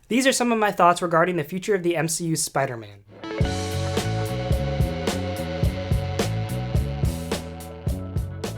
These are some of my thoughts regarding the future of the MCU Spider-Man.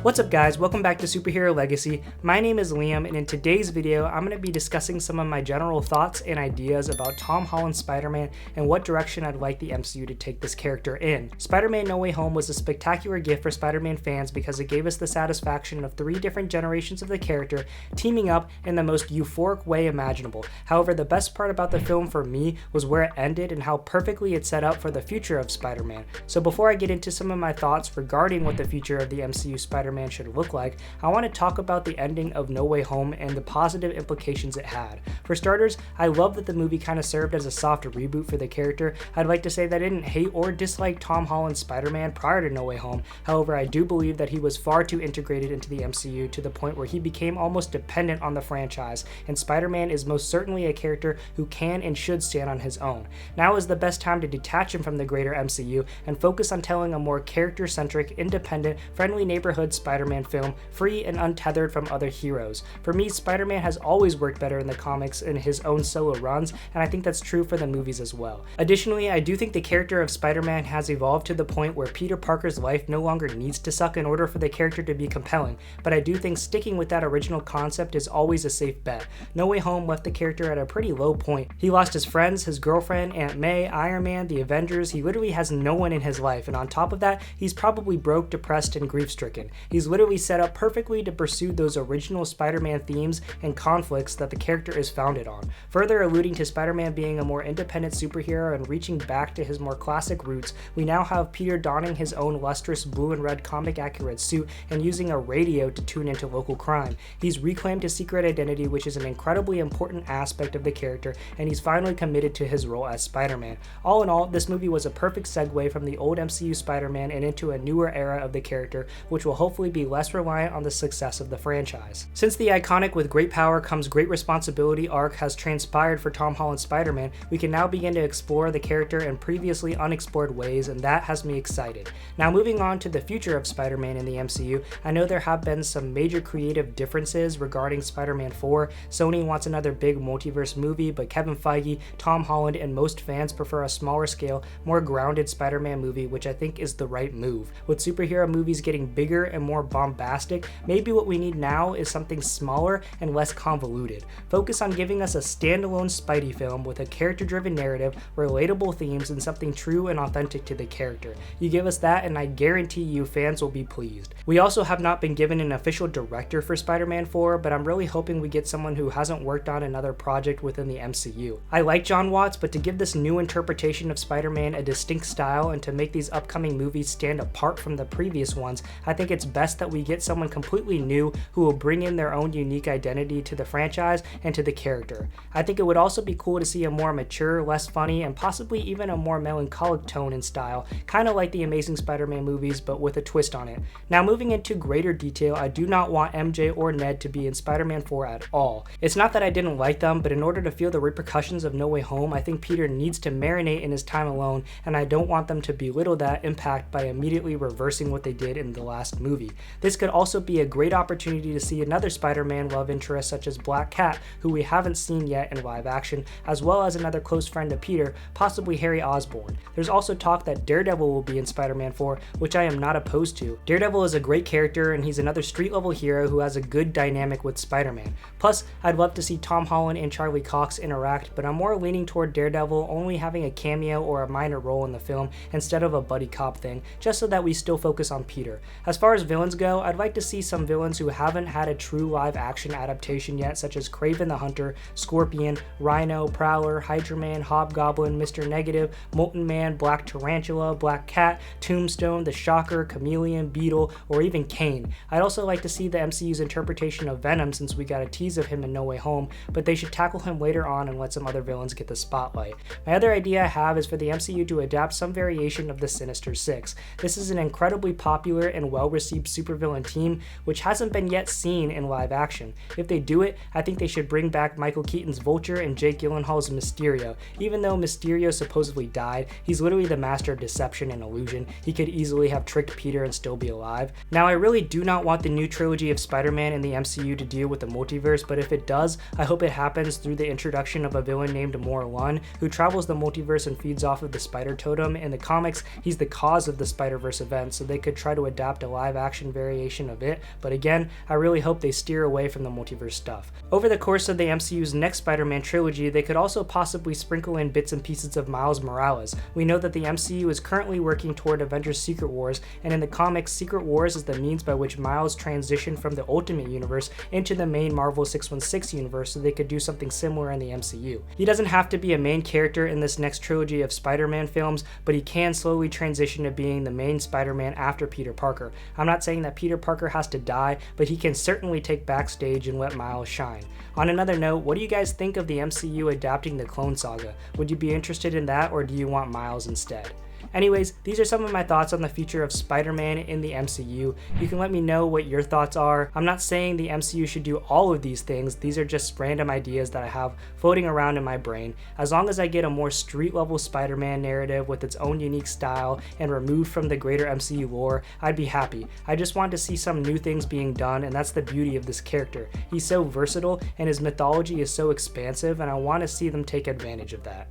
What's up guys, welcome back to Superhero Legacy. My name is Liam, and in today's video I'm going to be discussing some of my general thoughts and ideas about Tom Holland's Spider-Man and what direction I'd like the MCU to take this character in. Spider-Man No Way Home was a spectacular gift for Spider-Man fans because it gave us the satisfaction of 3 different generations of the character teaming up in the most euphoric way imaginable. However, the best part about the film for me was where it ended and how perfectly it set up for the future of Spider-Man. So before I get into some of my thoughts regarding what the future of the MCU Spider-Man should look like, I want to talk about the ending of No Way Home and the positive implications it had. For starters, I love that the movie kind of served as a soft reboot for the character. I'd like to say that I didn't hate or dislike Tom Holland's Spider-Man prior to No Way Home. However, I do believe that he was far too integrated into the MCU to the point where he became almost dependent on the franchise, and Spider-Man is most certainly a character who can and should stand on his own. Now is the best time to detach him from the greater MCU and focus on telling a more character-centric, independent, friendly neighborhood Spider-Man film, free and untethered from other heroes. For me, Spider-Man has always worked better in the comics in his own solo runs, and I think that's true for the movies as well. Additionally, I do think the character of Spider-Man has evolved to the point where Peter Parker's life no longer needs to suck in order for the character to be compelling, but I do think sticking with that original concept is always a safe bet. No Way Home left the character at a pretty low point. He lost his friends, his girlfriend, Aunt May, Iron Man, the Avengers. He literally has no one in his life, and on top of that, he's probably broke, depressed, and grief-stricken. He's literally set up perfectly to pursue those original Spider-Man themes and conflicts that the character is founded on. Further alluding to Spider-Man being a more independent superhero and reaching back to his more classic roots, we now have Peter donning his own lustrous blue and red comic accurate suit and using a radio to tune into local crime. He's reclaimed his secret identity, which is an incredibly important aspect of the character, and he's finally committed to his role as Spider-Man. All in all, this movie was a perfect segue from the old MCU Spider-Man and into a newer era of the character, which will hopefully be less reliant on the success of the franchise. Since the iconic "with great power comes great responsibility" arc has transpired for Tom Holland's Spider-Man, we can now begin to explore the character in previously unexplored ways, and that has me excited. Now moving on to the future of Spider-Man in the MCU, I know there have been some major creative differences regarding Spider-Man 4. Sony wants another big multiverse movie, but Kevin Feige, Tom Holland, and most fans prefer a smaller scale, more grounded Spider-Man movie, which I think is the right move. With superhero movies getting bigger and more bombastic, maybe what we need now is something smaller and less convoluted. Focus on giving us a standalone Spidey film with a character-driven narrative, relatable themes, and something true and authentic to the character. You give us that and I guarantee you fans will be pleased. We also have not been given an official director for Spider-Man 4, but I'm really hoping we get someone who hasn't worked on another project within the MCU. I like John Watts, but to give this new interpretation of Spider-Man a distinct style and to make these upcoming movies stand apart from the previous ones, I think it's best that we get someone completely new who will bring in their own unique identity to the franchise and to the character. I think it would also be cool to see a more mature, less funny, and possibly even a more melancholic tone and style, kind of like the Amazing Spider-Man movies but with a twist on it. Now moving into greater detail, I do not want MJ or Ned to be in Spider-Man 4 at all. It's not that I didn't like them, but in order to feel the repercussions of No Way Home, I think Peter needs to marinate in his time alone, and I don't want them to belittle that impact by immediately reversing what they did in the last movie. This could also be a great opportunity to see another Spider-Man love interest such as Black Cat, who we haven't seen yet in live action, as well as another close friend of Peter, possibly Harry Osborn. There's also talk that Daredevil will be in Spider-Man 4, which I am not opposed to. Daredevil is a great character and he's another street-level hero who has a good dynamic with Spider-Man. Plus, I'd love to see Tom Holland and Charlie Cox interact, but I'm more leaning toward Daredevil only having a cameo or a minor role in the film instead of a buddy cop thing, just so that we still focus on Peter. As far as villains go, I'd like to see some villains who haven't had a true live action adaptation yet, such as Kraven the Hunter, Scorpion, Rhino, Prowler, Hydra Man, Hobgoblin, Mr. Negative, Molten Man, Black Tarantula, Black Cat, Tombstone, the Shocker, Chameleon, Beetle, or even Kane. I'd also like to see the MCU's interpretation of Venom since we got a tease of him in No Way Home, but they should tackle him later on and let some other villains get the spotlight. My other idea I have is for the MCU to adapt some variation of the Sinister Six. This is an incredibly popular and well-received supervillain team, which hasn't been yet seen in live action. If they do it, I think they should bring back Michael Keaton's Vulture and Jake Gyllenhaal's Mysterio. Even though Mysterio supposedly died, he's literally the master of deception and illusion. He could easily have tricked Peter and still be alive. Now, I really do not want the new trilogy of Spider-Man in the MCU to deal with the multiverse, but if it does, I hope it happens through the introduction of a villain named Morlun, who travels the multiverse and feeds off of the Spider Totem. In the comics, he's the cause of the Spider-Verse event, so they could try to adapt a live-action variation of it, but again, I really hope they steer away from the multiverse stuff. Over the course of the MCU's next Spider-Man trilogy, they could also possibly sprinkle in bits and pieces of Miles Morales. We know that the MCU is currently working toward Avengers Secret Wars, and in the comics, Secret Wars is the means by which Miles transitioned from the Ultimate Universe into the main Marvel 616 universe, so they could do something similar in the MCU. He doesn't have to be a main character in this next trilogy of Spider-Man films, but he can slowly transition to being the main Spider-Man after Peter Parker. I'm not saying that Peter Parker has to die, but he can certainly take backstage and let Miles shine. On another note, what do you guys think of the MCU adapting the Clone Saga? Would you be interested in that, or do you want Miles instead? Anyways, these are some of my thoughts on the future of Spider-Man in the MCU. You can let me know what your thoughts are. I'm not saying the MCU should do all of these things. These are just random ideas that I have floating around in my brain. As long as I get a more street-level Spider-Man narrative with its own unique style and removed from the greater MCU lore, I'd be happy. I just want to see some new things being done, and that's the beauty of this character. He's so versatile, and his mythology is so expansive, and I want to see them take advantage of that.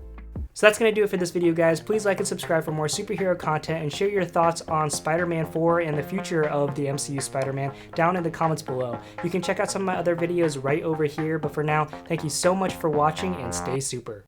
So that's going to do it for this video, guys. Please like and subscribe for more superhero content, and share your thoughts on Spider-Man 4 and the future of the MCU Spider-Man down in the comments below. You can check out some of my other videos right over here, but for now, thank you so much for watching and stay super.